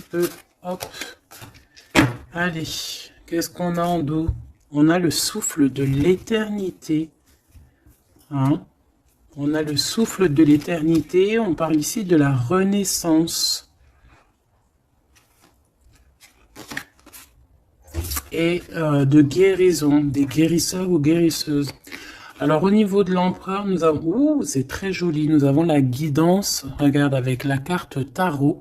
peu. Hop. Allez, qu'est-ce qu'on a en dos? On a le souffle de l'éternité. Hein? On a le souffle de l'éternité. On parle ici de la renaissance. Et de guérison, des guérisseurs ou guérisseuses. Alors au niveau de l'empereur, nous avons... Ouh, c'est très joli. Nous avons la guidance. Regarde, avec la carte tarot.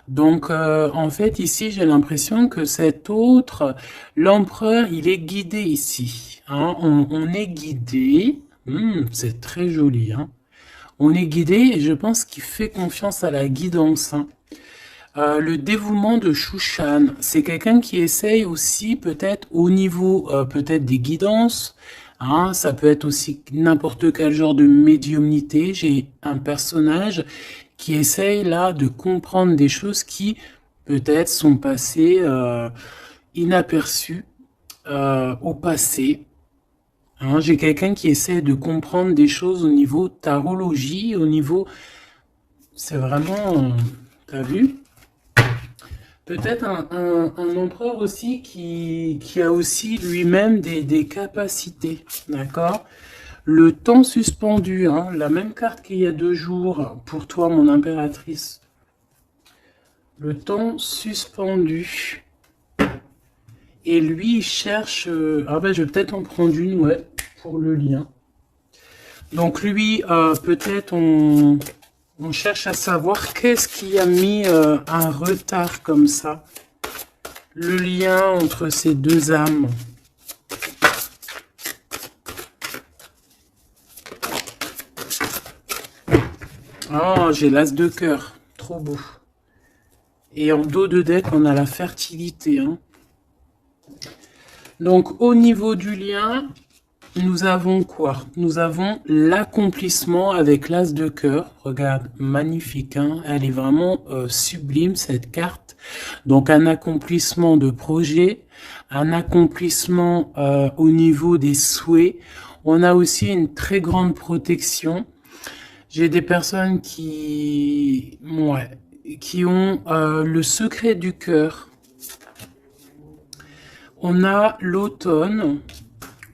Donc, en fait, ici, j'ai l'impression que cet autre, l'empereur, il est guidé ici. Hein, on est guidé. C'est très joli. Hein. On est guidé et je pense qu'il fait confiance à la guidance. Hein. Le dévouement de Shushan, c'est quelqu'un qui essaye aussi peut-être au niveau peut-être des guidances. Hein, ça peut être aussi n'importe quel genre de médiumnité. J'ai un personnage qui essaye là de comprendre des choses qui peut-être sont passées inaperçues au passé. Hein, j'ai quelqu'un qui essaie de comprendre des choses au niveau tarologie, au niveau... C'est vraiment... T'as vu? Peut-être un empereur aussi qui a aussi lui-même des capacités, d'accord? Le temps suspendu, hein, la même carte qu'il y a 2 jours pour toi, mon impératrice. Le temps suspendu. Et lui, il cherche... Ah ben, je vais peut-être en prendre une, ouais, pour le lien. Donc lui, peut-être on cherche à savoir qu'est-ce qui a mis un retard comme ça. Le lien entre ces deux âmes. Oh, j'ai l'as de cœur. Trop beau. Et en dos de deck, on a la fertilité. Hein. Donc, au niveau du lien, nous avons quoi? Nous avons l'accomplissement avec l'as de cœur. Regarde, magnifique. Hein, elle est vraiment sublime, cette carte. Donc, un accomplissement de projet, un accomplissement au niveau des souhaits. On a aussi une très grande protection. J'ai des personnes qui ont le secret du cœur. On a l'automne,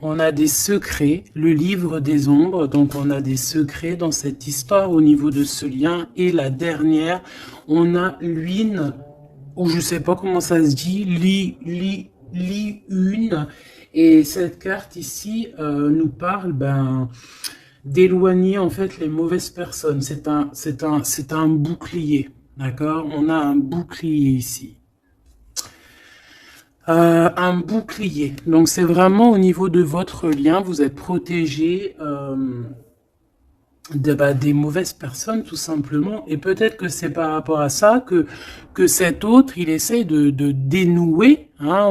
on a des secrets, le livre des ombres, donc on a des secrets dans cette histoire au niveau de ce lien. Et la dernière, on a l'une, ou je sais pas comment ça se dit, une. Et cette carte ici nous parle d'éloigner en fait les mauvaises personnes. C'est un bouclier, d'accord? On a un bouclier ici. Un bouclier. Donc c'est vraiment au niveau de votre lien, vous êtes protégé des mauvaises personnes tout simplement. Et peut-être que c'est par rapport à ça que cet autre, il essaie de dénouer. Hein,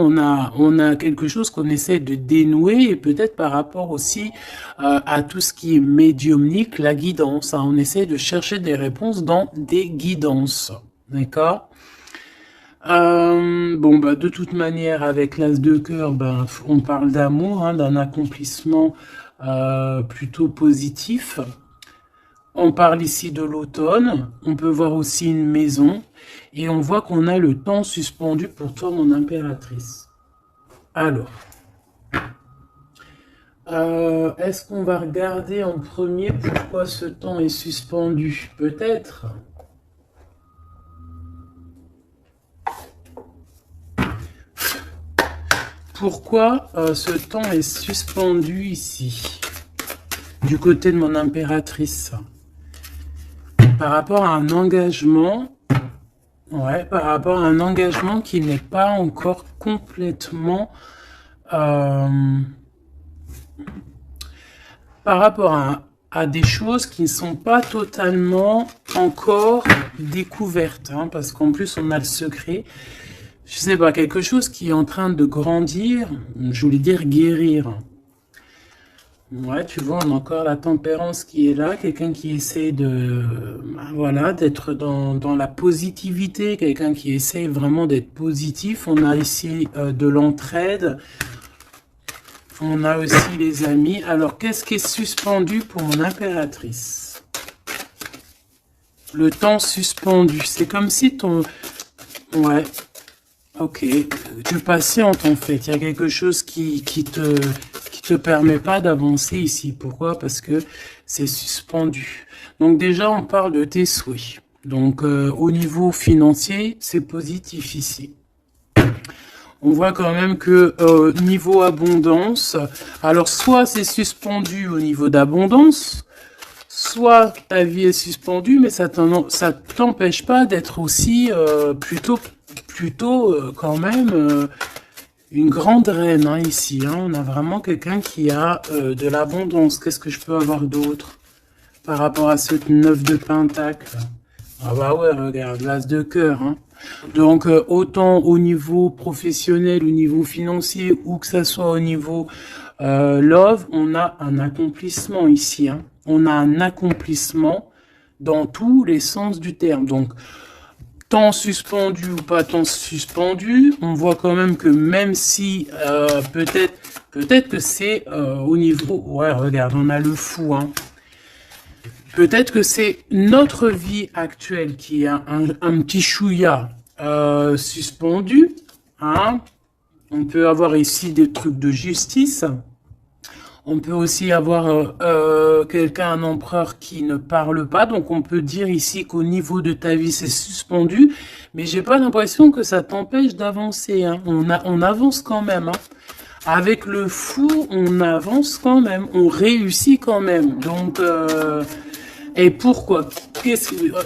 on a quelque chose qu'on essaie de dénouer et peut-être par rapport aussi à tout ce qui est médiumnique, la guidance. Hein, on essaie de chercher des réponses dans des guidances. D'accord? De toute manière, avec l'as de cœur, on parle d'amour, hein, d'un accomplissement plutôt positif. On parle ici de l'automne, on peut voir aussi une maison, et on voit qu'on a le temps suspendu pour toi, mon impératrice. Alors, est-ce qu'on va regarder en premier pourquoi ce temps est suspendu? Peut-être. Pourquoi ce temps est suspendu ici, du côté de mon impératrice? Par rapport à un engagement, par rapport à un engagement qui n'est pas encore complètement... par rapport à des choses qui ne sont pas totalement encore découvertes, hein, parce qu'en plus on a le secret. Je sais pas, quelque chose qui est en train de grandir, je voulais dire guérir. Ouais, tu vois, on a encore la tempérance qui est là, quelqu'un qui essaie de, d'être dans la positivité, quelqu'un qui essaie vraiment d'être positif. On a ici de l'entraide, on a aussi les amis. Alors, qu'est-ce qui est suspendu pour mon impératrice? Le temps suspendu, c'est comme si Ouais, ok. Tu patientes en fait. Il y a quelque chose qui te permet pas d'avancer ici. Pourquoi? Parce que c'est suspendu. Donc déjà, on parle de tes souhaits. Donc au niveau financier, c'est positif ici. On voit quand même que niveau abondance, alors soit c'est suspendu au niveau d'abondance, soit ta vie est suspendue, mais ça t'empêche pas d'être aussi plutôt quand même une grande reine hein, ici. Hein. On a vraiment quelqu'un qui a de l'abondance. Qu'est-ce que je peux avoir d'autre par rapport à ce 9 de pentacle? Ah bah ouais, regarde, l'as de cœur. Hein. Donc autant au niveau professionnel, au niveau financier, ou que ça soit au niveau love, on a un accomplissement ici. Hein. On a un accomplissement dans tous les sens du terme. Donc temps suspendu ou pas temps suspendu, on voit quand même si peut-être que c'est au niveau. Ouais, regarde, on a le fou. Hein. Peut-être que c'est notre vie actuelle qui a un petit chouïa suspendu. Hein. On peut avoir ici des trucs de justice. On peut aussi avoir quelqu'un, un empereur qui ne parle pas. Donc on peut dire ici qu'au niveau de ta vie, c'est suspendu. Mais j'ai pas l'impression que ça t'empêche d'avancer. Hein. On avance quand même. Hein. Avec le fou, on avance quand même. On réussit quand même. Donc... et pourquoi?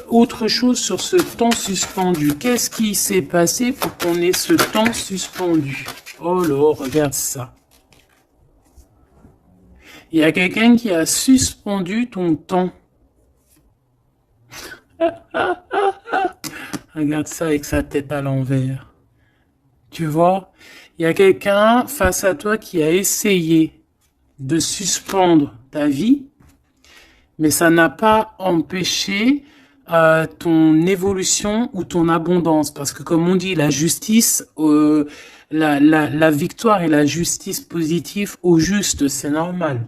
Autre chose sur ce temps suspendu. Qu'est-ce qui s'est passé pour qu'on ait ce temps suspendu? Oh là, regarde ça. Il y a quelqu'un qui a suspendu ton temps. Regarde ça avec sa tête à l'envers. Tu vois? Il y a quelqu'un face à toi qui a essayé de suspendre ta vie. Mais ça n'a pas empêché ton évolution ou ton abondance. Parce que comme on dit, la justice, la victoire et la justice positive au juste, c'est normal.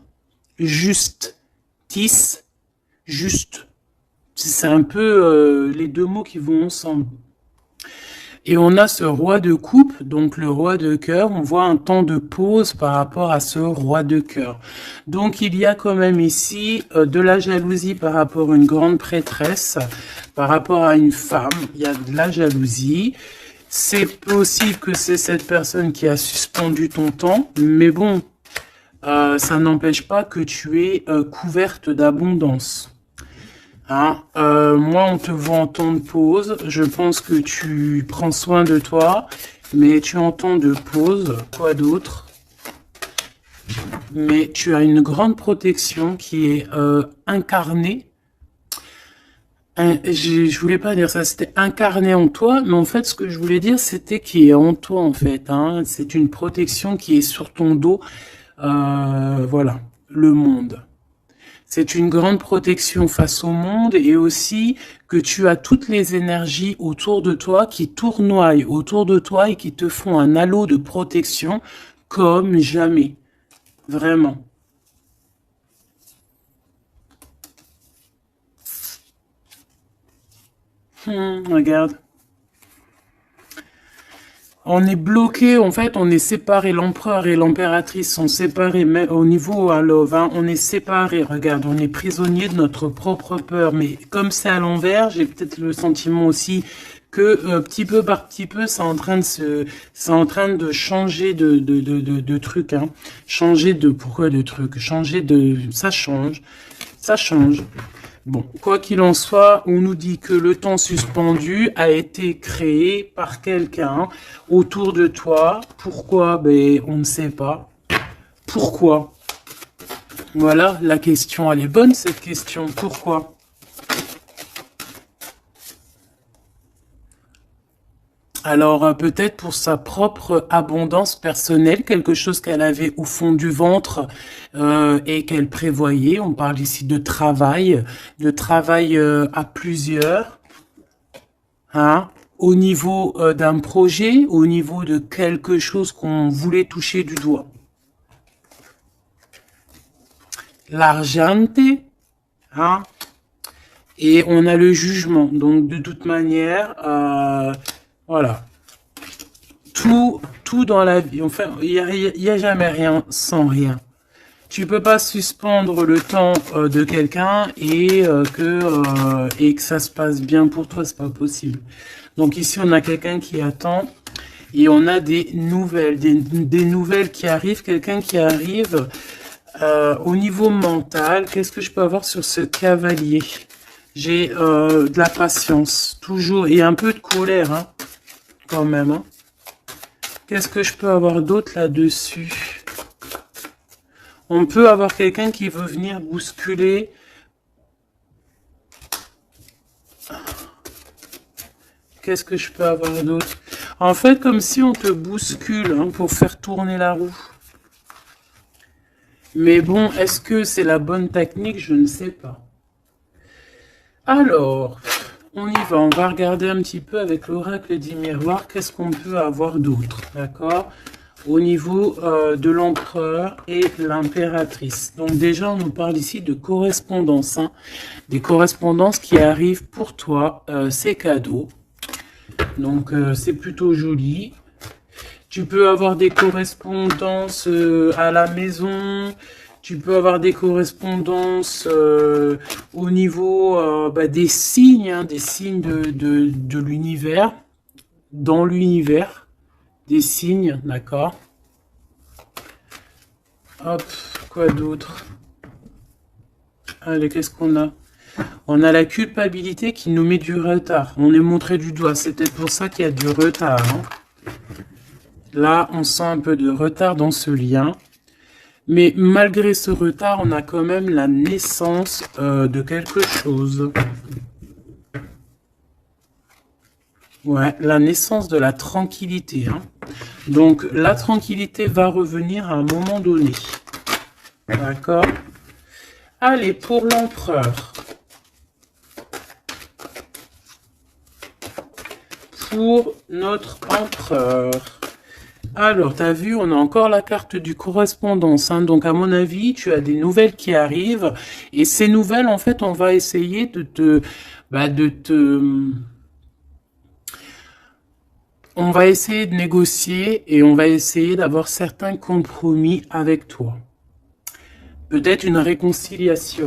Justice, juste. C'est un peu les deux mots qui vont ensemble. Et on a ce roi de coupe, donc le roi de cœur. On voit un temps de pause par rapport à ce roi de cœur. Donc il y a quand même ici de la jalousie par rapport à une grande prêtresse, par rapport à une femme. Il y a de la jalousie. C'est possible que c'est cette personne qui a suspendu ton temps, mais bon, ça n'empêche pas que tu es couverte d'abondance. Hein, moi, on te voit en temps de pause. Je pense que tu prends soin de toi, mais tu es en temps de pause. Quoi d'autre? Mais tu as une grande protection qui est incarnée. Je voulais pas dire ça, c'était incarné en toi, mais en fait, ce que je voulais dire, c'était qui est en toi, en fait. Hein. C'est une protection qui est sur ton dos. Voilà, le monde. C'est une grande protection face au monde et aussi que tu as toutes les énergies autour de toi qui tournoient autour de toi et qui te font un halo de protection comme jamais. Vraiment. Regarde. On est bloqué, en fait, on est séparés. L'empereur et l'impératrice sont séparés, mais au niveau à Love, hein, on est séparés. Regarde, on est prisonnier de notre propre peur. Mais comme c'est à l'envers, j'ai peut-être le sentiment aussi que petit peu par petit peu, c'est en train de changer de truc, hein. Changer de, pourquoi de truc? Changer de, ça change, ça change. Bon, quoi qu'il en soit, on nous dit que le temps suspendu a été créé par quelqu'un autour de toi. Pourquoi? Ben, on ne sait pas. Pourquoi? Voilà, la question, elle est bonne, cette question. Pourquoi? Alors, peut-être pour sa propre abondance personnelle, quelque chose qu'elle avait au fond du ventre et qu'elle prévoyait. On parle ici de travail à plusieurs, hein, au niveau d'un projet, au niveau de quelque chose qu'on voulait toucher du doigt. L'argente, hein, et on a le jugement. Donc, de toute manière... Voilà. Tout dans la vie. Enfin, il y a jamais rien sans rien. Tu peux pas suspendre le temps de quelqu'un et que ça se passe bien pour toi, c'est pas possible. Donc ici, on a quelqu'un qui attend et on a des nouvelles, des nouvelles qui arrivent, quelqu'un qui arrive au niveau mental. Qu'est-ce que je peux avoir sur ce cavalier? J'ai de la patience, toujours, et un peu de colère, hein, quand même. Hein. Qu'est-ce que je peux avoir d'autre là-dessus? On peut avoir quelqu'un qui veut venir bousculer. Qu'est-ce que je peux avoir d'autre? En fait, comme si on te bouscule hein, pour faire tourner la roue. Mais bon, est-ce que c'est la bonne technique? Je ne sais pas. Alors, on y va. On va regarder un petit peu avec l'oracle des miroirs. Qu'est-ce qu'on peut avoir d'autre? D'accord? Au niveau de l'empereur et l'impératrice. Donc déjà, on nous parle ici de correspondance. Hein, des correspondances qui arrivent pour toi. C'est cadeau. Donc c'est plutôt joli. Tu peux avoir des correspondances à la maison. Tu peux avoir des correspondances au niveau des signes, hein, des signes de l'univers, dans l'univers, des signes, d'accord. Hop, quoi d'autre? Allez, qu'est-ce qu'on a? On a la culpabilité qui nous met du retard. On est montré du doigt, c'est peut-être pour ça qu'il y a du retard. Hein. Là, on sent un peu de retard dans ce lien. Mais malgré ce retard, on a quand même la naissance de quelque chose. Ouais, la naissance de la tranquillité. Hein. Donc, la tranquillité va revenir à un moment donné. D'accord? Allez, pour l'empereur. Pour notre empereur. Alors, tu as vu, on a encore la carte du correspondance. Hein. Donc, à mon avis, tu as des nouvelles qui arrivent. Et ces nouvelles, en fait, on va essayer on va essayer de négocier et on va essayer d'avoir certains compromis avec toi. Peut-être une réconciliation.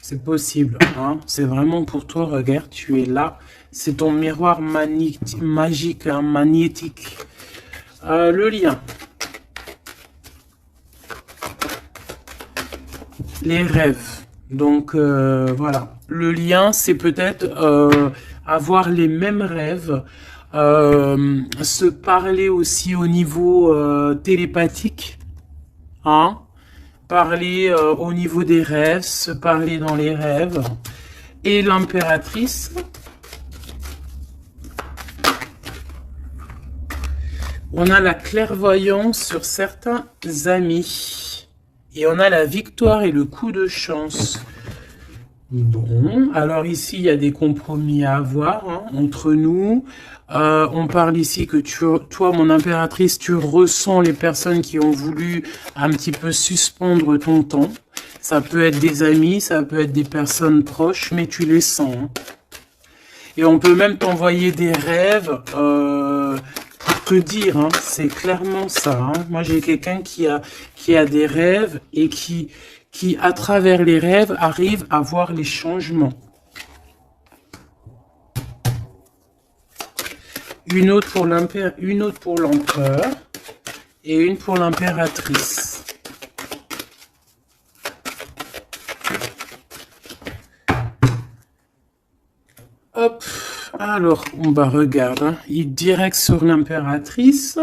C'est possible. Hein. C'est vraiment pour toi. Regarde, tu es là. C'est ton miroir magique, hein, magnétique. Le lien. Les rêves. Donc, voilà. Le lien, c'est peut-être avoir les mêmes rêves. Se parler aussi au niveau télépathique. Hein. Parler au niveau des rêves. Se parler dans les rêves. Et l'impératrice... On a la clairvoyance sur certains amis. Et on a la victoire et le coup de chance. Bon, alors ici, il y a des compromis à avoir hein, entre nous. On parle ici que toi, mon impératrice, tu ressens les personnes qui ont voulu un petit peu suspendre ton temps. Ça peut être des amis, ça peut être des personnes proches, mais tu les sens. Hein. Et on peut même t'envoyer des rêves... te dire, hein, c'est clairement ça. Hein. Moi, j'ai quelqu'un qui a des rêves et qui, à travers les rêves, arrive à voir les changements. Une autre pour l'empereur et une pour l'impératrice. Hop. Alors, on va regarder. Hein. Il direct sur l'impératrice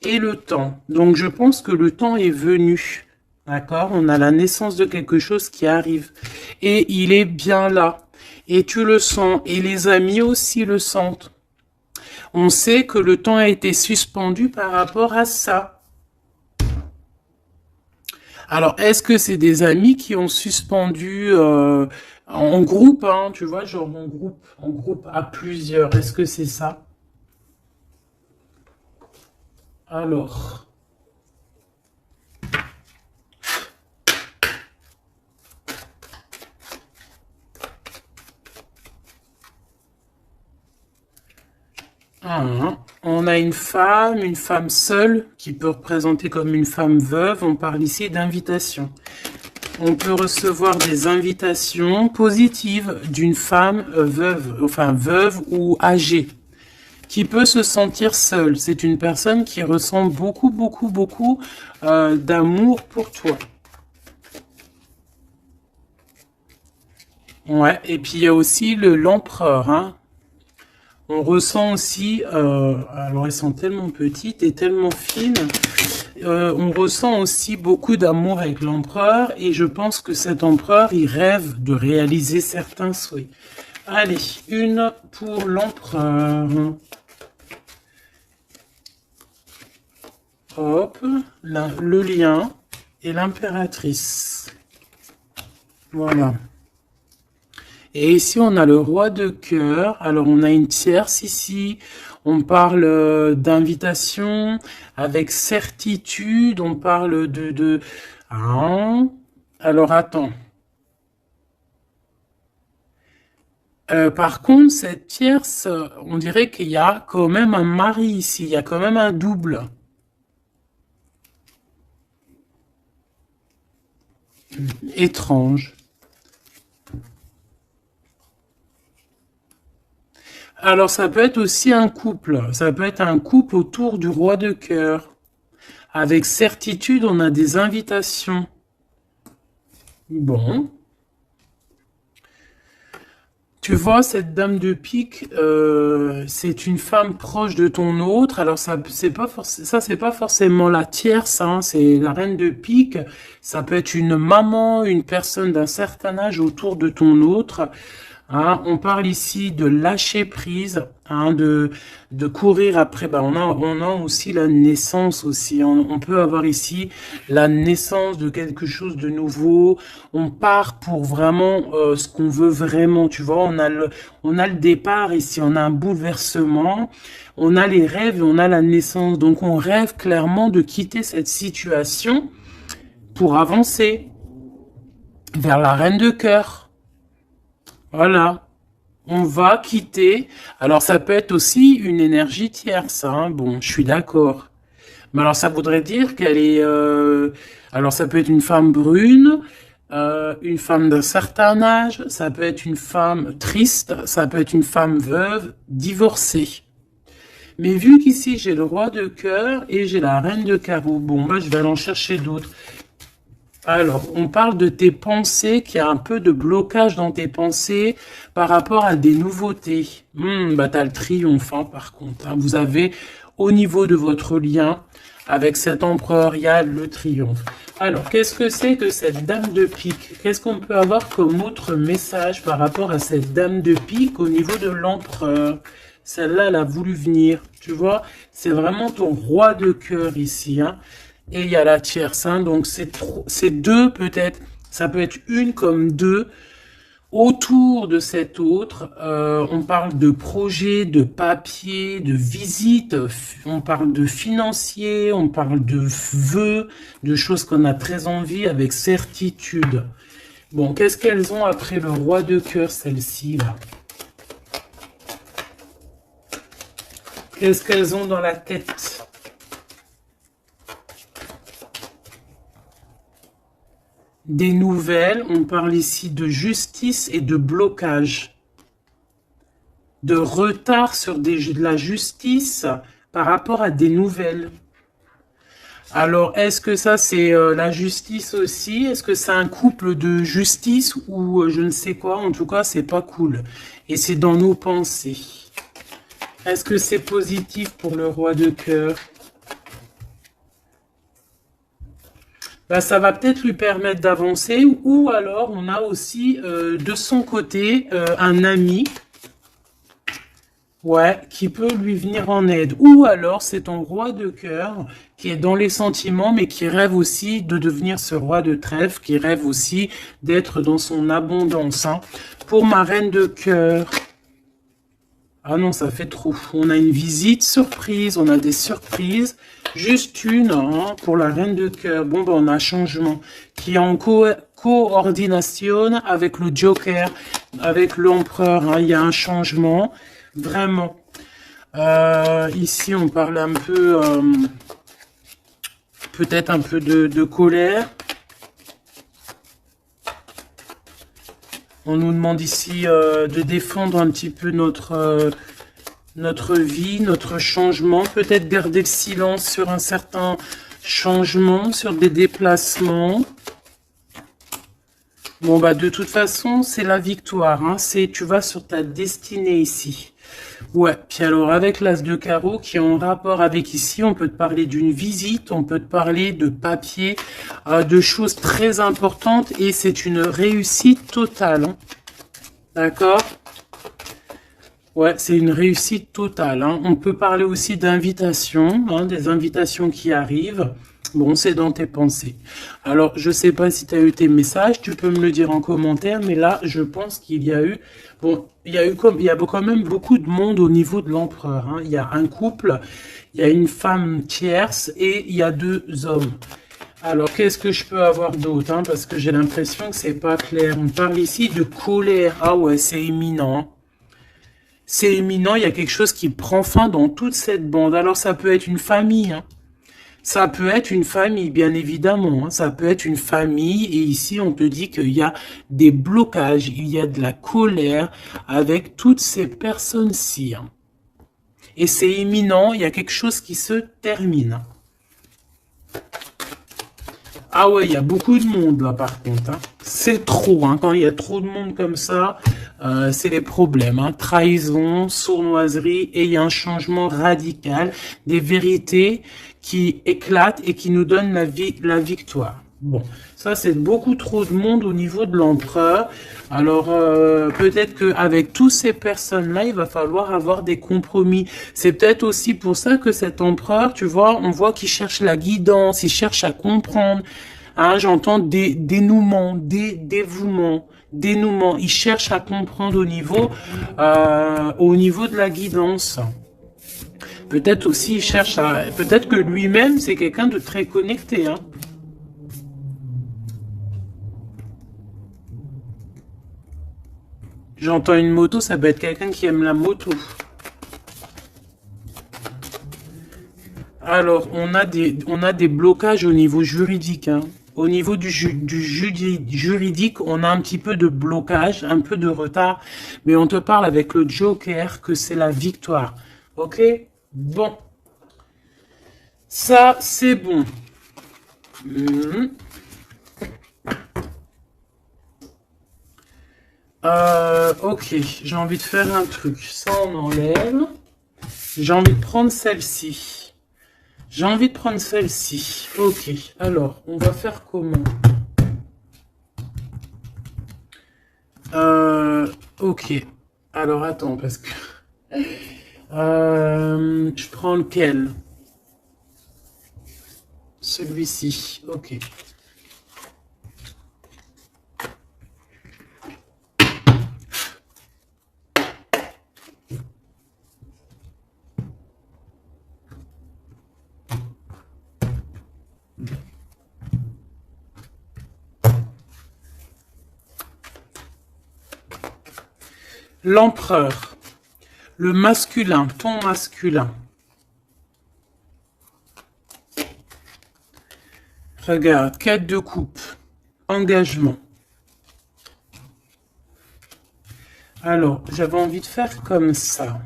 et le temps. Donc, je pense que le temps est venu. D'accord? On a la naissance de quelque chose qui arrive. Et il est bien là. Et tu le sens. Et les amis aussi le sentent. On sait que le temps a été suspendu par rapport à ça. Alors, est-ce que c'est des amis qui ont suspendu... en groupe, hein, tu vois, genre en groupe à plusieurs. Est-ce que c'est ça? Alors. On a une femme seule, qui peut représenter comme une femme veuve. On parle ici d'invitation. On peut recevoir des invitations positives d'une femme veuve, enfin veuve ou âgée, qui peut se sentir seule. C'est une personne qui ressent beaucoup, beaucoup, beaucoup d'amour pour toi. Ouais, et puis il y a aussi l'empereur, hein. On ressent aussi, alors elles sont tellement petites et tellement fines, on ressent aussi beaucoup d'amour avec l'empereur et je pense que cet empereur, il rêve de réaliser certains souhaits. Allez, une pour l'empereur. Hop, le lien et l'impératrice. Voilà. Et ici, on a le roi de cœur. Alors, on a une tierce ici. On parle d'invitation avec certitude. On parle de... Ah. Alors, attends. Par contre, cette tierce, on dirait qu'il y a quand même un mari ici. Il y a quand même un double. Étrange. Alors, ça peut être aussi un couple. Ça peut être un couple autour du roi de cœur. Avec certitude, on a des invitations. Bon. Tu vois, cette dame de pique, c'est une femme proche de ton autre. Alors, ça, c'est pas forcément la tierce, hein, c'est la reine de pique. Ça peut être une maman, une personne d'un certain âge autour de ton autre. Hein, on parle ici de lâcher prise, hein, de courir après. Ben, on a aussi la naissance aussi. On peut avoir ici la naissance de quelque chose de nouveau. On part pour vraiment ce qu'on veut vraiment. Tu vois, on a le départ ici. On a un bouleversement. On a les rêves et on a la naissance. Donc, on rêve clairement de quitter cette situation pour avancer vers la reine de cœur. Voilà, on va quitter. Alors, ça peut être aussi une énergie tierce, hein. Bon, je suis d'accord. Mais alors, ça voudrait dire qu'elle est... alors, ça peut être une femme brune, une femme d'un certain âge, ça peut être une femme triste, ça peut être une femme veuve, divorcée. Mais vu qu'ici, j'ai le roi de cœur et j'ai la reine de carreau, bon, moi, je vais aller en chercher d'autres. Alors, on parle de tes pensées, qu'il y a un peu de blocage dans tes pensées par rapport à des nouveautés. Bah, t'as le triomphe, hein, par contre. Hein. Vous avez, au niveau de votre lien avec cet empereur, il y a le triomphe. Alors, qu'est-ce que c'est que cette dame de pique? Qu'est-ce qu'on peut avoir comme autre message par rapport à cette dame de pique au niveau de l'empereur? Celle-là, elle a voulu venir, tu vois. C'est vraiment ton roi de cœur ici, hein. Et il y a la tierce, hein, donc c'est deux peut-être, ça peut être une comme deux, autour de cette autre, on parle de projet, de papier, de visite, on parle de financier, on parle de vœux, de choses qu'on a très envie avec certitude. Bon, qu'est-ce qu'elles ont après le roi de cœur, celle-ci, là? Qu'est-ce qu'elles ont dans la tête? Des nouvelles, on parle ici de justice et de blocage. De retard sur de la justice par rapport à des nouvelles. Alors, est-ce que ça, c'est la justice aussi? Est-ce que c'est un couple de justice ou je ne sais quoi? En tout cas, c'est pas cool. Et c'est dans nos pensées. Est-ce que c'est positif pour le roi de cœur? Ben, ça va peut-être lui permettre d'avancer, ou alors on a aussi de son côté un ami, ouais, qui peut lui venir en aide. Ou alors c'est ton roi de cœur qui est dans les sentiments, mais qui rêve aussi de devenir ce roi de trèfle, qui rêve aussi d'être dans son abondance. Hein. Pour ma reine de cœur, ah non, ça fait trop. On a une visite surprise, on a des surprises. Juste une, hein, pour la reine de cœur. Bon, ben, on a un changement qui est en coordination avec le joker, avec l'empereur. Hein. Il y a un changement, vraiment. Ici, on parle un peu, peut-être un peu de colère. On nous demande ici de défendre un petit peu notre vie, notre changement. Peut-être garder le silence sur un certain changement, sur des déplacements. Bon, bah de toute façon, c'est la victoire. Hein. Tu vas sur ta destinée ici. Ouais, puis alors avec l'as de carreau qui est en rapport avec ici, on peut te parler d'une visite, on peut te parler de papier, de choses très importantes et c'est une réussite totale. Hein. D'accord? Ouais, c'est une réussite totale. Hein. On peut parler aussi d'invitations, hein, des invitations qui arrivent. Bon, c'est dans tes pensées. Alors, je sais pas si tu as eu tes messages, tu peux me le dire en commentaire, mais là, je pense qu'il y a eu... Bon, il y a quand même beaucoup de monde au niveau de l'empereur. Hein. Il y a un couple, il y a une femme tierce et il y a 2 hommes. Alors, qu'est-ce que je peux avoir d'autre hein, parce que j'ai l'impression que c'est pas clair. On parle ici de colère. Ah ouais, c'est imminent. Hein. C'est imminent, il y a quelque chose qui prend fin dans toute cette bande. Alors, ça peut être une famille, hein. Ça peut être une famille, bien évidemment. Hein. Ça peut être une famille. Et ici, on te dit qu'il y a des blocages, il y a de la colère avec toutes ces personnes-ci. Hein. Et c'est imminent, il y a quelque chose qui se termine. Ah ouais, il y a beaucoup de monde là par contre. Hein. C'est trop. Hein. Quand il y a trop de monde comme ça, c'est les problèmes. Hein. Trahison, sournoiserie et il y a un changement radical. Des vérités qui éclatent et qui nous donnent la victoire. Bon, ça c'est beaucoup trop de monde au niveau de l'empereur. Alors peut-être qu'avec toutes ces personnes-là, il va falloir avoir des compromis. C'est peut-être aussi pour ça que cet empereur, tu vois, on voit qu'il cherche la guidance, il cherche à comprendre. Hein, j'entends dénouement, dévouement, dénouement. Il cherche à comprendre au niveau de la guidance. Peut-être aussi il cherche à... Peut-être que lui-même, c'est quelqu'un de très connecté. Hein. J'entends une moto, ça peut être quelqu'un qui aime la moto. Alors, on a des blocages au niveau juridique. Hein. Au niveau du juridique, on a un petit peu de blocage, un peu de retard. Mais on te parle avec le Joker que c'est la victoire. Ok? Bon. Ça, c'est bon. Ok, j'ai envie de faire un truc. Ça, on enlève. J'ai envie de prendre celle-ci. J'ai envie de prendre celle-ci. Ok, alors, on va faire comment? Ok. Alors, attends, parce que... je prends lequel? Celui-ci. Ok. L'empereur. Le masculin, ton masculin. Regarde, quête de coupe. Engagement. Alors, j'avais envie de faire comme ça.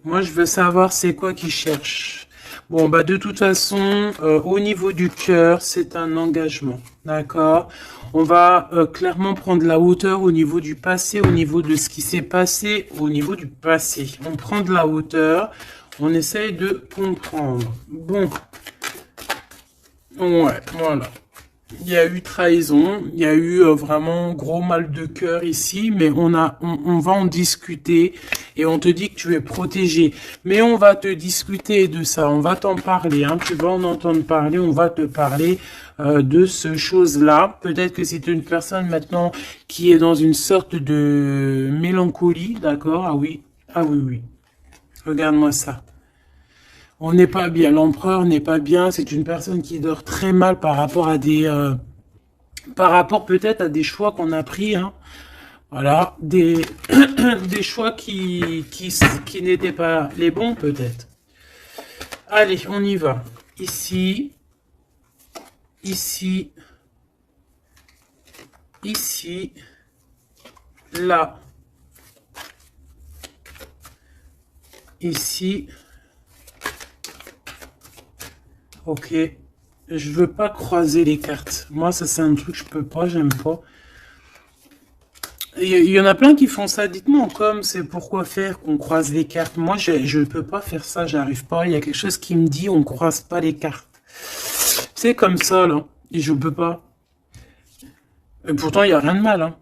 Moi, je veux savoir c'est quoi qu'il cherche. Bon, bah de toute façon, au niveau du cœur, c'est un engagement. D'accord? On va clairement prendre la hauteur au niveau du passé, au niveau de ce qui s'est passé, au niveau du passé. On prend de la hauteur, on essaye de comprendre. Bon. Ouais, voilà. Il y a eu trahison, il y a eu vraiment gros mal de cœur ici, mais on va en discuter et on te dit que tu es protégé. Mais on va te discuter de ça, on va t'en parler, hein, tu vas en entendre parler, on va te parler de ce chose-là. Peut-être que c'est une personne maintenant qui est dans une sorte de mélancolie, d'accord? Ah oui, oui. Regarde-moi ça. On n'est pas bien, l'empereur n'est pas bien, c'est une personne qui dort très mal par rapport à des... par rapport peut-être à des choix qu'on a pris, hein. Voilà, des choix qui n'étaient pas les bons peut-être. Allez, on y va. Ici, ici, ici, là, ici. Ok, je veux pas croiser les cartes. Moi, ça c'est un truc que je peux pas, j'aime pas. Il y en a plein qui font ça. Dites-moi comme c'est pourquoi faire qu'on croise les cartes. Moi, je peux pas faire ça, j'arrive pas. Il y a quelque chose qui me dit on croise pas les cartes. C'est comme ça là, et je peux pas. Et pourtant, il y a rien de mal. Hein.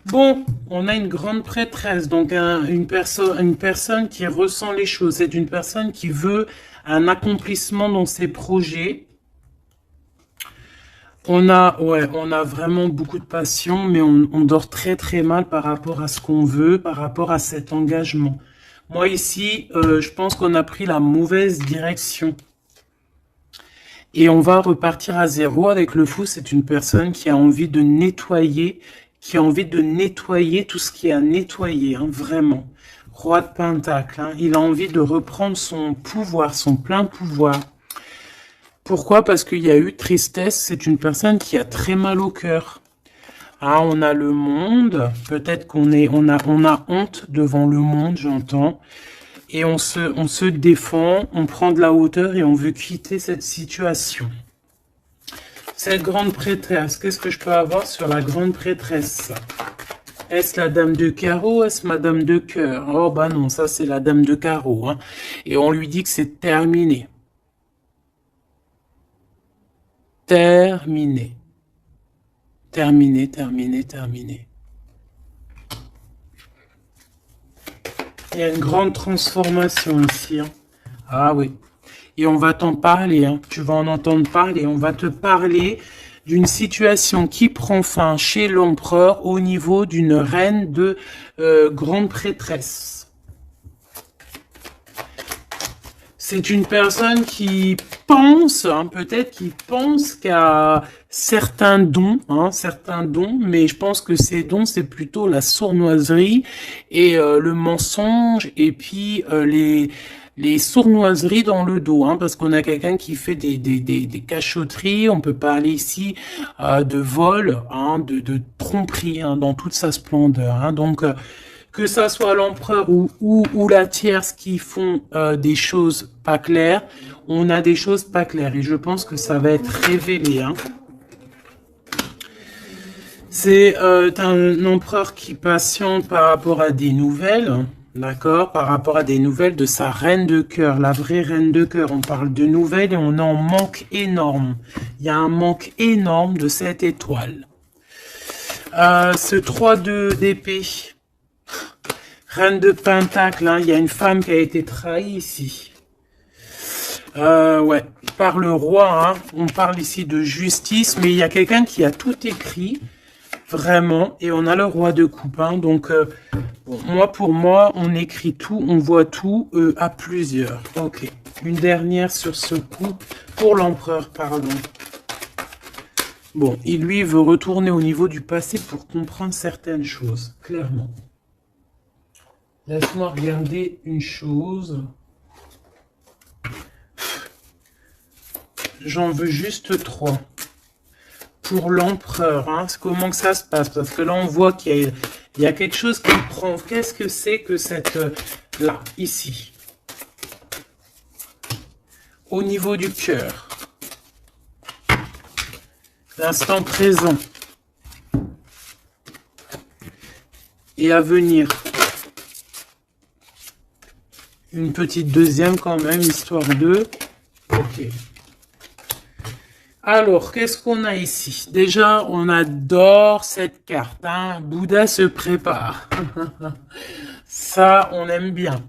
Bon, on a une grande prêtresse, donc une personne qui ressent les choses. C'est une personne qui veut un accomplissement dans ses projets. On a vraiment beaucoup de passion, mais on dort très très mal par rapport à ce qu'on veut, par rapport à cet engagement. Moi ici, je pense qu'on a pris la mauvaise direction. Et on va repartir à zéro avec le fou. C'est une personne qui a envie de nettoyer, tout ce qui est à nettoyer, hein, vraiment. Roi de Pentacle, hein, il a envie de reprendre son pouvoir, son plein pouvoir. Pourquoi? Parce qu'il y a eu tristesse, c'est une personne qui a très mal au cœur. Ah, on a le monde, peut-être on a honte devant le monde, j'entends. Et on se défend, on prend de la hauteur et on veut quitter cette situation. Cette grande prêtresse, qu'est-ce que je peux avoir sur la grande prêtresse? Est-ce la dame de carreau? Est-ce madame de cœur? Oh bah non, ça c'est la dame de carreau. Hein. Et on lui dit que c'est terminé. Terminé. Terminé, terminé, terminé. Il y a une grande transformation ici. Hein. Ah oui. Et on va t'en parler. Hein. Tu vas en entendre parler. On va te parler d'une situation qui prend fin chez l'empereur au niveau d'une reine de grande prêtresse. C'est une personne qui pense, hein, peut-être qui pense qu'à certains dons, mais je pense que ces dons, c'est plutôt la sournoiserie et le mensonge, et puis les sournoiseries dans le dos, hein, parce qu'on a quelqu'un qui fait des cachotteries, on peut parler ici de vol, hein, de tromperie, hein, dans toute sa splendeur. Hein, donc, que ça soit l'empereur ou la tierce qui font des choses pas claires, on a des choses pas claires et je pense que ça va être révélé. Hein. C'est un empereur qui patiente par rapport à des nouvelles, d'accord, par rapport à des nouvelles de sa reine de cœur, la vraie reine de cœur. On parle de nouvelles et on en manque énorme. Il y a un manque énorme de cette étoile. Ce 3-2 d'épée. Reine de Pentacle, hein, il y a une femme qui a été trahie ici. Ouais, par le roi, hein, on parle ici de justice, mais il y a quelqu'un qui a tout écrit, vraiment, et on a le roi de coupe. Hein, donc, bon, pour moi, on écrit tout, on voit tout à plusieurs. Ok, une dernière sur ce coup, pour l'empereur, pardon. Bon, il lui veut retourner au niveau du passé pour comprendre certaines choses, clairement. Laisse-moi regarder une chose. J'en veux juste 3. Pour l'empereur, hein, comment que ça se passe? Parce que là, on voit qu'il y a quelque chose qui prend. Qu'est-ce que c'est que cette... là, ici. Au niveau du cœur. L'instant présent. Et à venir. Une petite deuxième quand même, histoire de... Ok. Alors, qu'est-ce qu'on a ici? Déjà, on adore cette carte. Hein. Bouddha se prépare. Ça, on aime bien.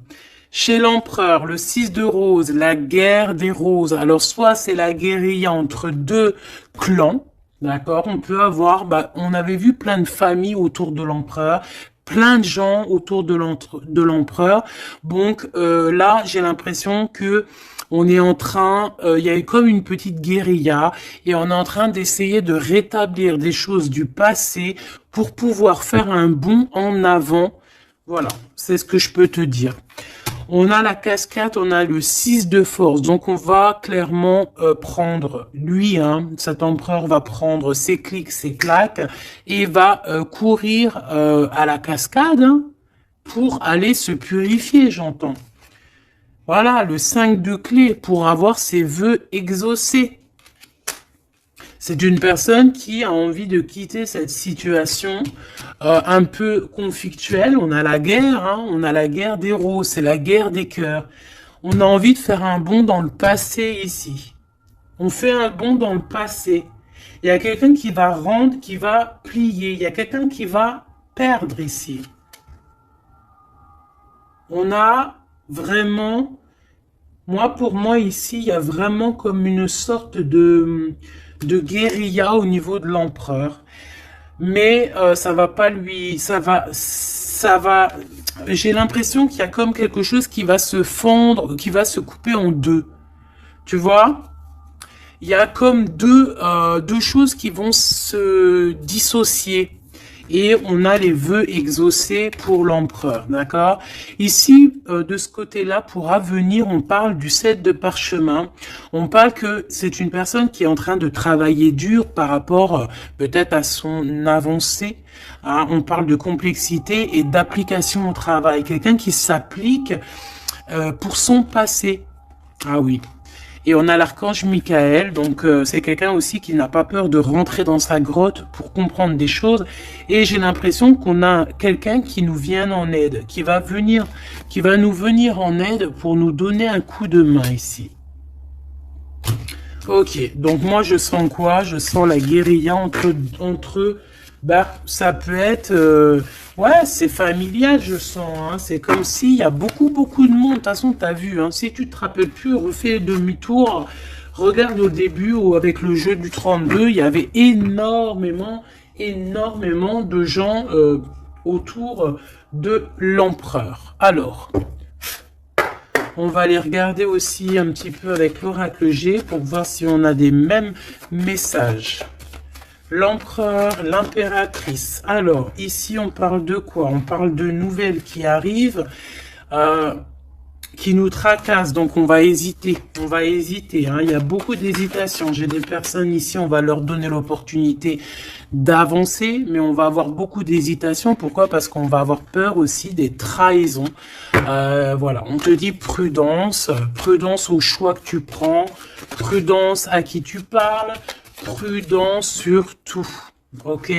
Chez l'empereur, le 6 de rose, la guerre des roses. Alors, soit c'est la guérilla entre deux clans. D'accord, on peut avoir, on avait vu plein de familles autour de l'empereur, plein de gens autour de l'empereur. Donc là, j'ai l'impression que On est en train, il y a comme une petite guérilla et on est en train d'essayer de rétablir des choses du passé pour pouvoir faire un bond en avant. Voilà, c'est ce que je peux te dire. On a la cascade, on a le 6 de force. Donc, on va clairement prendre, lui, cet empereur va prendre ses clics, ses claques et va courir à la cascade pour aller se purifier, j'entends. Voilà, le 5 de clé pour avoir ses vœux exaucés. C'est une personne qui a envie de quitter cette situation un peu conflictuelle. On a la guerre, on a la guerre des roses, c'est la guerre des cœurs. On a envie de faire un bond dans le passé ici. On fait un bond dans le passé. Il y a quelqu'un qui va rendre, qui va plier. Il y a quelqu'un qui va perdre ici. On a vraiment... pour moi ici, il y a vraiment comme une sorte de guérilla au niveau de l'empereur. Mais ça va pas lui... J'ai l'impression qu'il y a comme quelque chose qui va se fendre, qui va se couper en deux. Tu vois? Il y a comme deux choses qui vont se dissocier. Et on a les vœux exaucés pour l'empereur, d'accord? Ici, de ce côté-là, pour avenir, on parle du 7 de parchemin. On parle que c'est une personne qui est en train de travailler dur par rapport peut-être à son avancée. On parle de complexité et d'application au travail. Quelqu'un qui s'applique pour son passé. Ah oui. Et on a l'archange Michael, donc c'est quelqu'un aussi qui n'a pas peur de rentrer dans sa grotte pour comprendre des choses. Et j'ai l'impression qu'on a quelqu'un qui nous vient en aide, qui va nous venir en aide pour nous donner un coup de main ici. Ok, donc moi je sens quoi? Je sens la guérilla entre eux. Ça peut être... ouais, c'est familial, je sens. C'est comme s'il y a beaucoup de monde. De toute façon, tu as vu. Si tu te rappelles plus, refais demi-tour. Regarde au début, où avec le jeu du 32, il y avait énormément de gens autour de l'empereur. Alors, on va aller regarder aussi un petit peu avec l'oracle G pour voir si on a des mêmes messages. L'empereur, l'impératrice. Alors, ici, on parle de quoi? On parle de nouvelles qui arrivent, qui nous tracassent. Donc, on va hésiter. On va hésiter. Il y a beaucoup d'hésitation. J'ai des personnes ici, on va leur donner l'opportunité d'avancer, mais on va avoir beaucoup d'hésitation. Pourquoi? Parce qu'on va avoir peur aussi des trahisons. Voilà, on te dit prudence. Prudence au choix que tu prends. Prudence à qui tu parles. Prudent surtout, ok?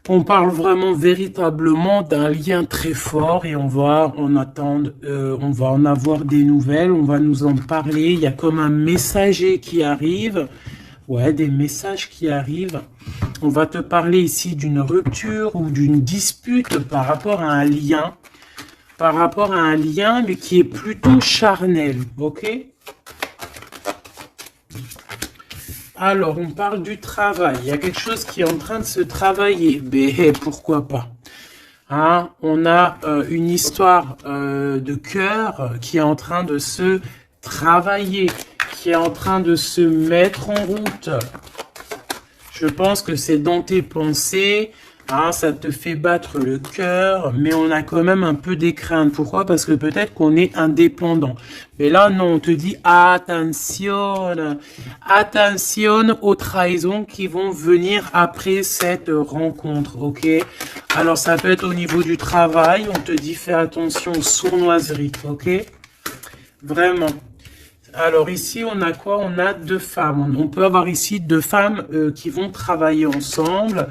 On parle vraiment véritablement d'un lien très fort et on va en attendre, on va en avoir des nouvelles, on va nous en parler. Il y a comme un messager qui arrive, ouais, des messages qui arrivent. On va te parler ici d'une rupture ou d'une dispute par rapport à un lien, mais qui est plutôt charnel, ok? Alors, on parle du travail. Il y a quelque chose qui est en train de se travailler. Mais pourquoi pas? On a une histoire de cœur qui est en train de se travailler, qui est en train de se mettre en route. Je pense que c'est dans tes pensées. Ça te fait battre le cœur, mais on a quand même un peu des craintes. Pourquoi? Parce que peut-être qu'on est indépendant. Mais là, non, on te dit attention, attention aux trahisons qui vont venir après cette rencontre, ok? Alors, ça peut être au niveau du travail, on te dit fais attention aux sournoiseries, ok? Vraiment. Alors ici, on a quoi? On a deux femmes. On peut avoir ici deux femmes qui vont travailler ensemble.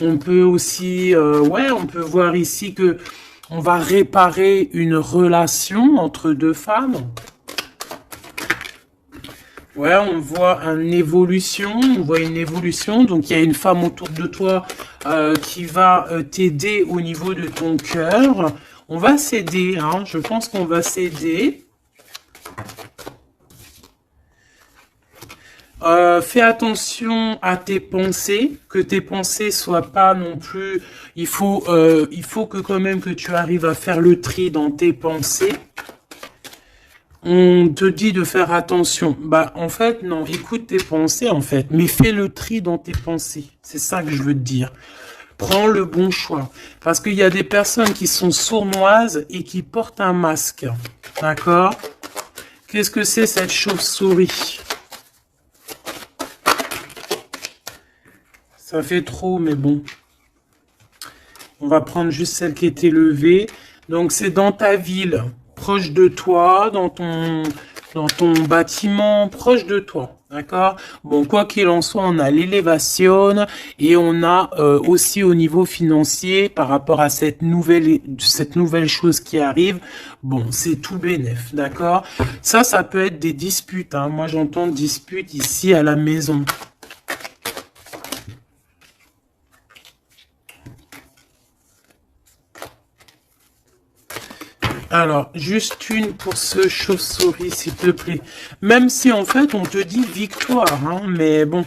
On peut aussi, on peut voir ici que on va réparer une relation entre deux femmes. Ouais, on voit une évolution, Donc, il y a une femme autour de toi qui va t'aider au niveau de ton cœur. On va s'aider, je pense qu'on va s'aider. Fais attention à tes pensées, que tes pensées soient pas non plus... Il faut que quand même que tu arrives à faire le tri dans tes pensées. On te dit de faire attention. Bah, en fait, non, écoute tes pensées, en fait, mais fais le tri dans tes pensées. C'est ça que je veux te dire. Prends le bon choix. Parce qu'il y a des personnes qui sont sournoises et qui portent un masque. D'accord? Qu'est-ce que c'est cette chauve-souris? Ça fait trop, mais bon. On va prendre juste celle qui est élevée. Donc, c'est dans ta ville, proche de toi, dans ton bâtiment, proche de toi. D'accord? Bon, quoi qu'il en soit, on a l'élévation et on a aussi au niveau financier, par rapport à cette nouvelle chose qui arrive, bon, c'est tout bénef. D'accord? Ça peut être des disputes. Hein. Moi, j'entends disputes ici à la maison. Alors, juste une pour ce chauve-souris, s'il te plaît. Même si, en fait, on te dit victoire, hein, mais bon,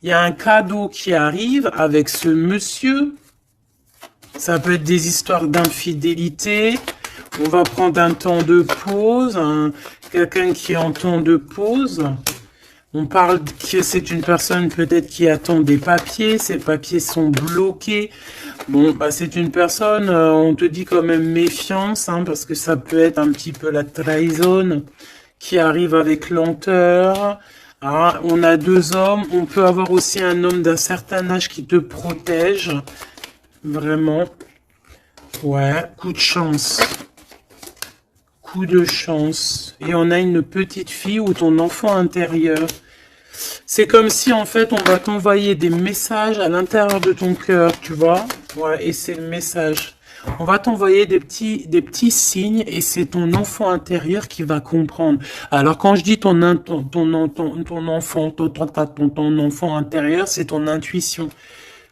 il y a un cadeau qui arrive avec ce monsieur. Ça peut être des histoires d'infidélité. On va prendre un temps de pause, quelqu'un qui est en temps de pause. On parle que c'est une personne peut-être qui attend des papiers, ces papiers sont bloqués. Bon, bah c'est une personne, on te dit quand même méfiance, hein, parce que ça peut être un petit peu la trahison qui arrive avec lenteur. Hein, on a deux hommes, on peut avoir aussi un homme d'un certain âge qui te protège. Vraiment. Ouais, coup de chance. Coup de chance. Et on a une petite fille ou ton enfant intérieur. C'est comme si, en fait, on va t'envoyer des messages à l'intérieur de ton cœur, tu vois. Ouais, et c'est le message. On va t'envoyer des petits signes et c'est ton enfant intérieur qui va comprendre. Alors, quand je dis ton enfant intérieur, c'est ton intuition.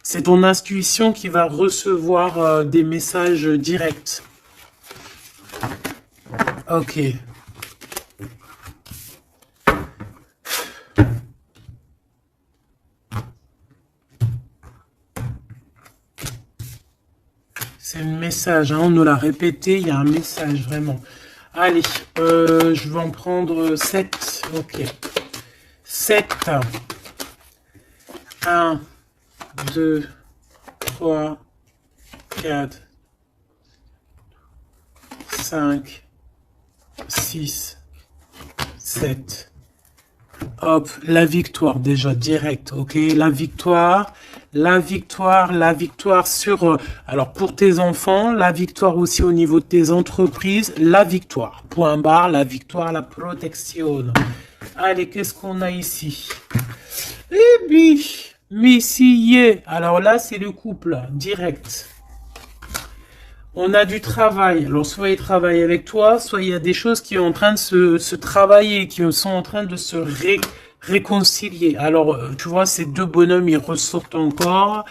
C'est ton intuition qui va recevoir des messages directs. Ok. C'est le message, hein, on nous l'a répété, il y a un message, vraiment. Allez, je vais en prendre 7. Ok. 7. 1, 2, 3, 4, 5, 6, 7. Hop, la victoire déjà, direct, ok? La victoire sur... alors, pour tes enfants, la victoire aussi au niveau de tes entreprises, la victoire. Point barre, la victoire, la protection. Allez, qu'est-ce qu'on a ici? Eh bien, Messieurs. Alors là, c'est le couple, direct. On a du travail. Alors, soit il travaille avec toi, soit il y a des choses qui sont en train de se travailler, qui sont en train de se réconcilier. Alors, tu vois, ces deux bonhommes, ils ressortent encore.